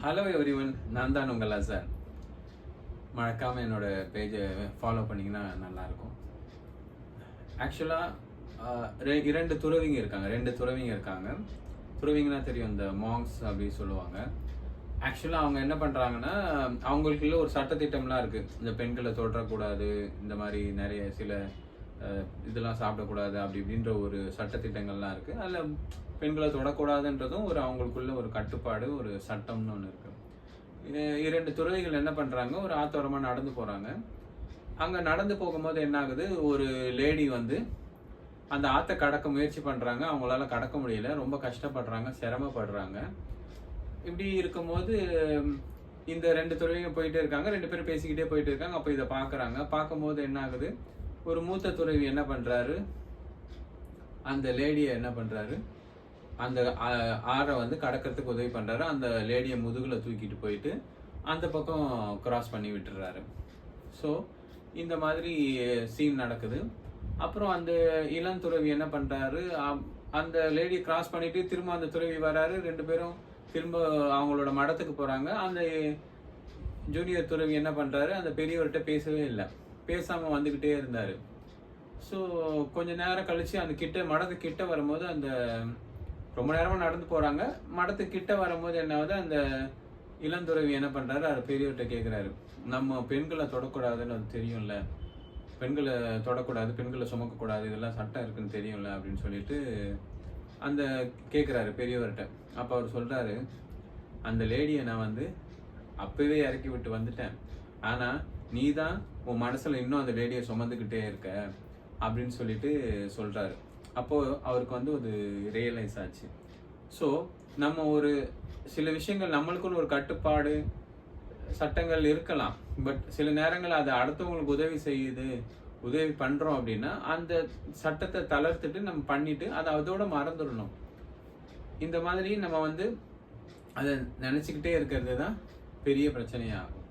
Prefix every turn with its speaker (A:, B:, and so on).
A: Hello everyone, நான் தான் உங்கள் அசான். மறக்காமல் என்னோட பேஜை ஃபாலோ பண்ணிங்கன்னா நல்லாயிருக்கும். ஆக்சுவலாக இரண்டு துறவிங்க இருக்காங்க. துறவிங்கன்னா தெரியும், இந்த மாங்ஸ் அப்படி சொல்லுவாங்க. ஆக்சுவலாக அவங்க என்ன பண்ணுறாங்கன்னா, அவங்களுக்குள்ள ஒரு சட்டத்திட்டம்லாம் இருக்குது. இந்த பெண்களை தொடரக்கூடாது, இந்த மாதிரி நிறைய சில இதெல்லாம் சாப்பிடக்கூடாது அப்படி இப்படின்ற ஒரு சட்டத்திட்டங்கள்லாம் இருக்குது. அதில் பெண்களை தொடக்கூடாதுன்றதும் அவங்களுக்குள்ள ஒரு கட்டுப்பாடு, ஒரு சட்டம்னு ஒன்று இருக்குது. இரண்டு துறவிகள் என்ன பண்ணுறாங்க, ஒரு ஆத்தோரமாக நடந்து போகிறாங்க. அங்கே நடந்து போகும்போது என்ன ஆகுது, ஒரு லேடி அந்த ஆற்றை கடக்க முயற்சி பண்ணுறாங்க. அவங்களால கடக்க முடியல, ரொம்ப கஷ்டப்படுறாங்க, சிரமப்படுறாங்க. இப்படி இருக்கும்போது இந்த ரெண்டு துறவிங்க போயிட்டே இருக்காங்க, ரெண்டு பேரும் பேசிக்கிட்டே போயிட்டு இருக்காங்க. அப்போ இதை பார்க்கும்போது என்ன ஆகுது, ஒரு மூத்த துறவி என்ன பண்ணுறாரு, அந்த லேடியை என்ன பண்ணுறாரு, அந்த ஆறை கடக்கிறதுக்கு உதவி பண்ணுறாரு. அந்த லேடியை முதுகில் தூக்கிட்டு போயிட்டு அந்த பக்கம் கிராஸ் பண்ணி விட்டுறாரு. ஸோ இந்த மாதிரி சீன் நடக்குது. அப்புறம் அந்த இளம் துறவி என்ன பண்ணுறாரு, அந்த லேடியை கிராஸ் பண்ணிட்டு திரும்ப அந்த துறவி வராரு. ரெண்டு பேரும் திரும்ப அவங்களோட மடத்துக்கு போகிறாங்க. அந்த ஜூனியர் துறவி என்ன பண்ணுறாரு, அந்த பெரியவர்கிட்ட பேசவே இல்லை, பேசாமல் வந்துக்கிட்டே இருந்தார். ஸோ கொஞ்ச நேரம் கழித்து அந்த மடத்துக்கு கிட்ட வரும்போது, அந்த ரொம்ப நேரமாக நடந்து போகிறாங்க. மடத்துக்கு கிட்ட வரும்போது என்ன ஆகுது, அந்த இளந்துறவி என்ன பண்ணுறாரு, அது பெரியவர்கிட்ட கேட்குறாரு, நம்ம பெண்களை தொடக்கூடாதுன்னு அது தெரியும்ல, பெண்களை தொடக்கூடாது, பெண்களை சுமக்கக்கூடாது, இதெல்லாம் சட்டம் இருக்குன்னு தெரியும்ல அப்படின்னு சொல்லிட்டு அந்த கேட்குறாரு பெரியவர்கிட்ட. அப்போ அவர் சொல்கிறாரு, அந்த லேடியை நான் அப்பவே இறக்கி விட்டு வந்துட்டேன், ஆனால் நீ தான் உன் மனசில் இன்னும் அந்த லேடியை சுமந்துக்கிட்டே இருக்க அப்படின்னு சொல்லிட்டு சொல்கிறாரு. அப்போது அவருக்கு ஒரு ரியலைஸ் ஆச்சு. ஸோ நம்ம ஒரு சில விஷயங்கள், நம்மளுக்குன்னு ஒரு கட்டுப்பாடு சட்டங்கள் இருக்கலாம். பட் சில நேரங்கள் அது அடுத்தவங்களுக்கு உதவி பண்ணுறோம் அப்படின்னா அந்த சட்டத்தை தளர்த்துட்டு நம்ம பண்ணிட்டு அதை அதோட மறந்துடணும். இந்த மாதிரி நம்ம அதை நினச்சிக்கிட்டே இருக்கிறது தான் பெரிய பிரச்சனையாகும்.